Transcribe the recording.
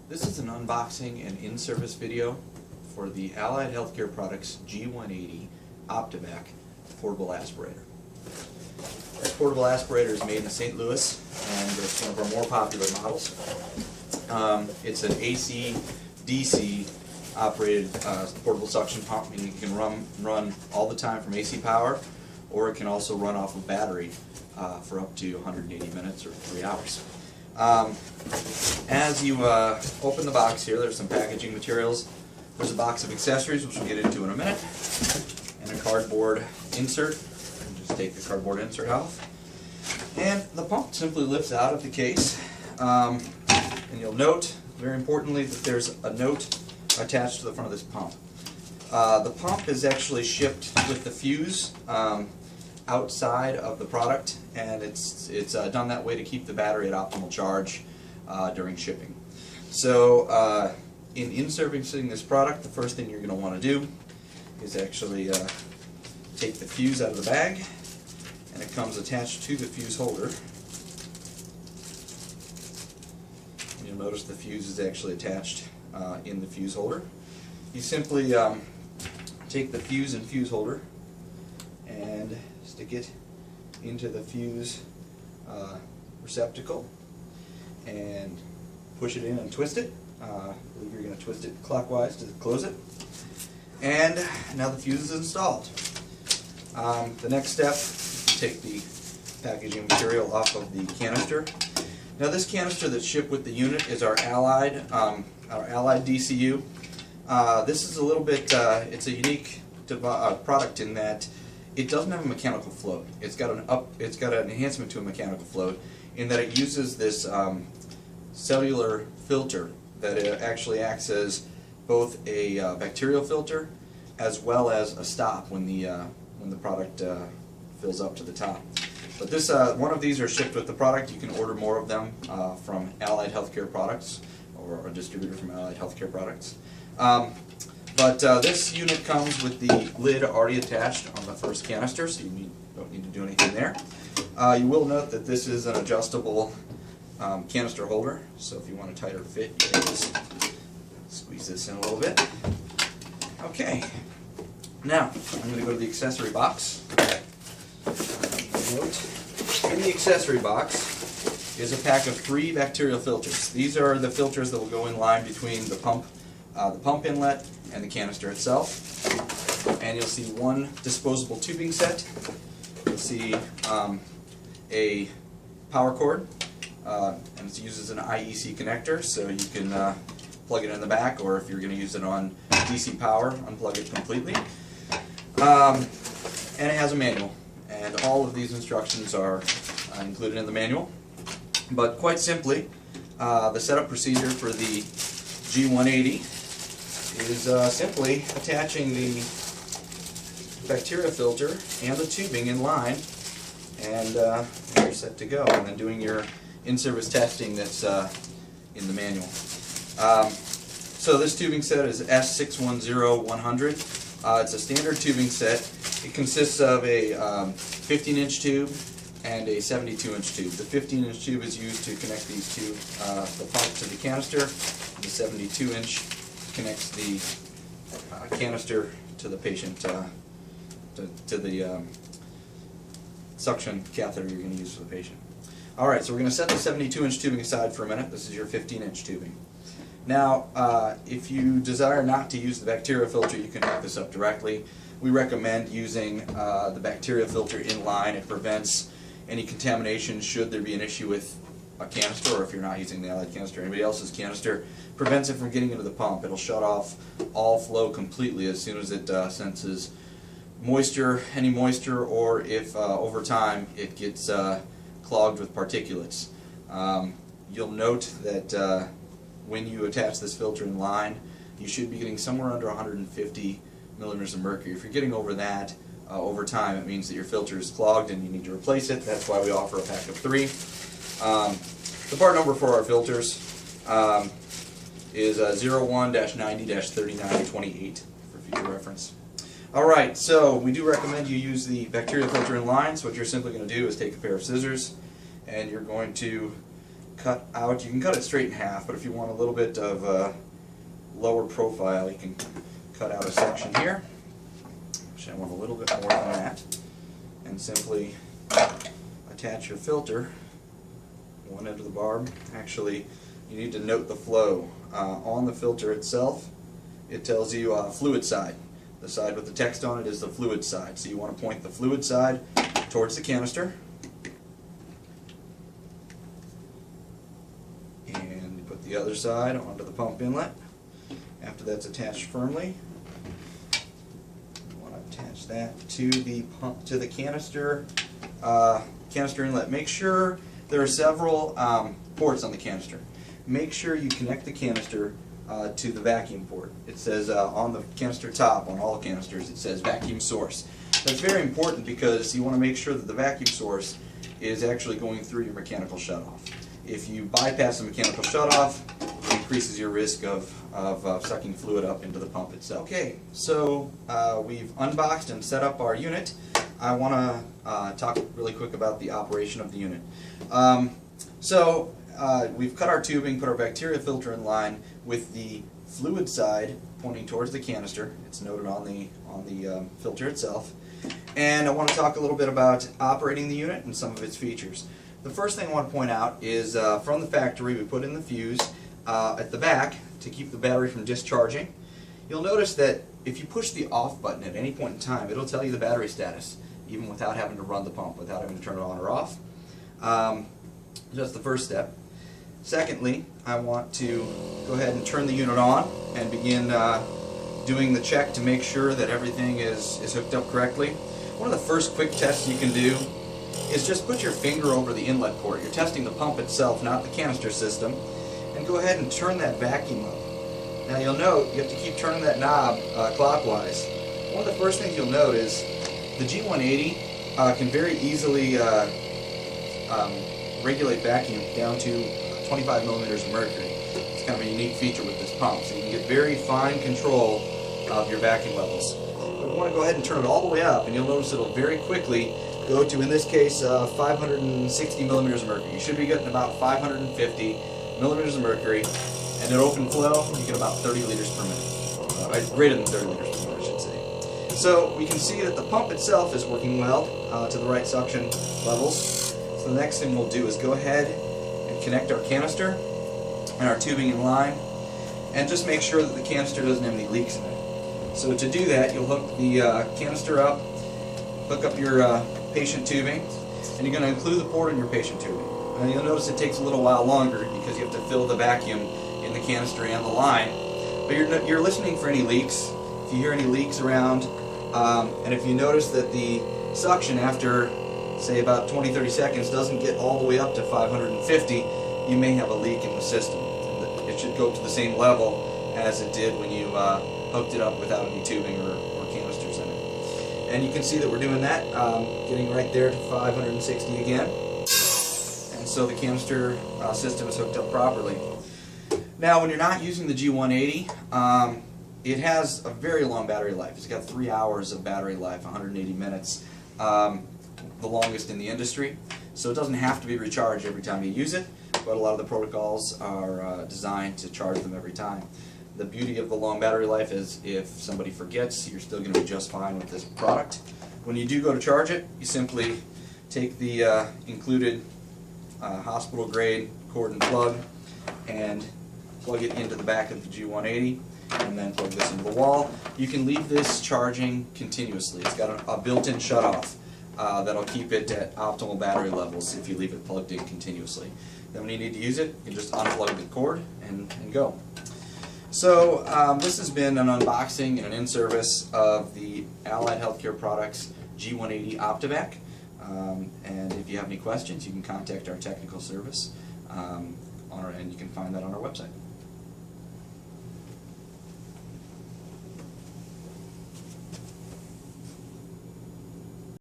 This is an unboxing and in-service video for the Allied Healthcare Products G180 OptiVac portable aspirator. This portable aspirator is made in St. Louis, and it's one of our more popular models. It's an AC, DC operated portable suction pump, meaning it can run all the time from AC power, or it can also run off a battery for up to 180 minutes or 3 hours. As you open the box here, there's some packaging materials. There's a box of accessories, which we'll get into in a minute, and a cardboard insert. Just take the cardboard insert off. And the pump simply lifts out of the case. And you'll note, very importantly, that there's a note attached to the front of this pump. The pump is actually shipped with the fuse outside of the product, and it's done that way to keep the battery at optimal charge during shipping. So in servicing this product, the first thing you're going to want to do is actually take the fuse out of the bag, and it comes attached to the fuse holder. You'll notice the fuse is actually attached in the fuse holder. You simply take the fuse and fuse holder and stick it into the fuse receptacle and push it in and twist it. I believe you're going to twist it clockwise to close it. And now the fuse is installed. The next step is to take the packaging material off of the canister. Now this canister that's shipped with the unit is our Allied DCU. This is a little bit, it's a unique product in that it doesn't have a mechanical float. It's got an enhancement to a mechanical float in that it uses this cellular filter that actually acts as both a bacterial filter as well as a stop when the product fills up to the top. But this one of these are shipped with the product. You can order more of them from Allied Healthcare Products, or a distributor from Allied Healthcare Products. But this unit comes with the lid already attached on the first canister, so you don't need to do anything there. You will note that this is an adjustable canister holder, so if you want a tighter fit, you can just squeeze this in a little bit. Okay, now I'm going to go to the accessory box. In the accessory box is a pack of 3 bacterial filters. These are the filters that will go in line between the pump inlet and the canister itself. And you'll see one disposable tubing set. You'll see a power cord, and it uses an IEC connector, so you can plug it in the back, or if you're going to use it on DC power, unplug it completely. And it has a manual, and all of these instructions are included in the manual. But quite simply, the setup procedure for the G180 is simply attaching the bacteria filter and the tubing in line, and you're set to go, and then doing your in-service testing that's in the manual. So this tubing set is S610100. It's a standard tubing set. It consists of a 15-inch tube and a 72-inch tube. The 15-inch tube is used to connect these two, the pump to the canister. The 72-inch connects the canister to the patient, to the suction catheter you're going to use for the patient. Alright, so we're going to set the 72-inch tubing aside for a minute. This is your 15-inch tubing. Now, if you desire not to use the bacteria filter, you can hook this up directly. We recommend using the bacteria filter in line. It prevents any contamination should there be an issue with a canister, or if you're not using the Allied canister, anybody else's canister, prevents it from getting into the pump. It'll shut off all flow completely as soon as it senses moisture, any moisture, or if over time it gets clogged with particulates. You'll note that when you attach this filter in line, you should be getting somewhere under 150 millimeters of mercury. If you're getting over that, over time, it means that your filter is clogged and you need to replace it. That's why we offer a pack of 3. The part number for our filters is 01-90-3928 for future reference. Alright, so we do recommend you use the bacteria filter in line. So what you're simply going to do is take a pair of scissors, and you're going to cut out, you can cut it straight in half, but if you want a little bit of lower profile, you can cut out a section here. Actually, I want a little bit more than that. And simply attach your filter, one end of the barb. Actually, you need to note the flow. On the filter itself, it tells you fluid side. The side with the text on it is the fluid side. So you want to point the fluid side towards the canister. And put the other side onto the pump inlet. After that's attached firmly, you want to attach that to the pump, to the canister inlet. Make sure there are several ports on the canister. Make sure you connect the canister to the vacuum port. It says on the canister top, on all canisters, it says vacuum source. That's very important because you want to make sure that the vacuum source is actually going through your mechanical shutoff. If you bypass the mechanical shutoff, it increases your risk of sucking fluid up into the pump itself. Okay, so we've unboxed and set up our unit. I want to talk really quick about the operation of the unit. We've cut our tubing, put our bacteria filter in line with the fluid side pointing towards the canister. It's noted on the filter itself. And I want to talk a little bit about operating the unit and some of its features. The first thing I want to point out is from the factory we put in the fuse at the back to keep the battery from discharging. You'll notice that if you push the off button at any point in time, it'll tell you the battery status, even without having to run the pump, without having to turn it on or off. That's the first step. Secondly, I want to go ahead and turn the unit on and begin doing the check to make sure that everything is hooked up correctly. One of the first quick tests you can do is just put your finger over the inlet port. You're testing the pump itself, not the canister system, and go ahead and turn that vacuum up. Now you'll note you have to keep turning that knob clockwise. One of the first things you'll note is the G180 can very easily regulate vacuum down to 25 millimeters of mercury. It's kind of a unique feature with this pump, so you can get very fine control of your vacuum levels. But you want to go ahead and turn it all the way up, and you'll notice it'll very quickly go to, in this case, 560 millimeters of mercury. You should be getting about 550 millimeters of mercury, and at open flow, you get about 30 liters per minute. Greater than 30 liters per minute, I should say. So we can see that the pump itself is working well to the right suction levels. So the next thing we'll do is go ahead and connect our canister and our tubing in line, and just make sure that the canister doesn't have any leaks in it. So to do that, you'll hook the canister up, hook up your patient tubing, and you're going to include the port in your patient tubing. And you'll notice it takes a little while longer because you have to fill the vacuum in the canister and the line. But you're listening for any leaks. If you hear any leaks around, and if you notice that the suction after, say, about 20-30 seconds doesn't get all the way up to 550, you may have a leak in the system. It should go to the same level as it did when you hooked it up without any tubing or canisters in it. And you can see that we're doing that, getting right there to 560 again. And so the canister system is hooked up properly. Now, when you're not using the G180, it has a very long battery life. It's got 3 hours of battery life, 180 minutes, the longest in the industry. So it doesn't have to be recharged every time you use it, but a lot of the protocols are designed to charge them every time. The beauty of the long battery life is if somebody forgets, you're still going to be just fine with this product. When you do go to charge it, you simply take the included hospital grade cord and plug and plug it into the back of the G180 and then plug this into the wall. You can leave this charging continuously. It's got a built-in shutoff that'll keep it at optimal battery levels if you leave it plugged in continuously. Then when you need to use it, you just unplug the cord and go. So this has been an unboxing and an in-service of the Allied Healthcare Products G180 OptiVac. And if you have any questions, you can contact our technical service, and you can find that on our website.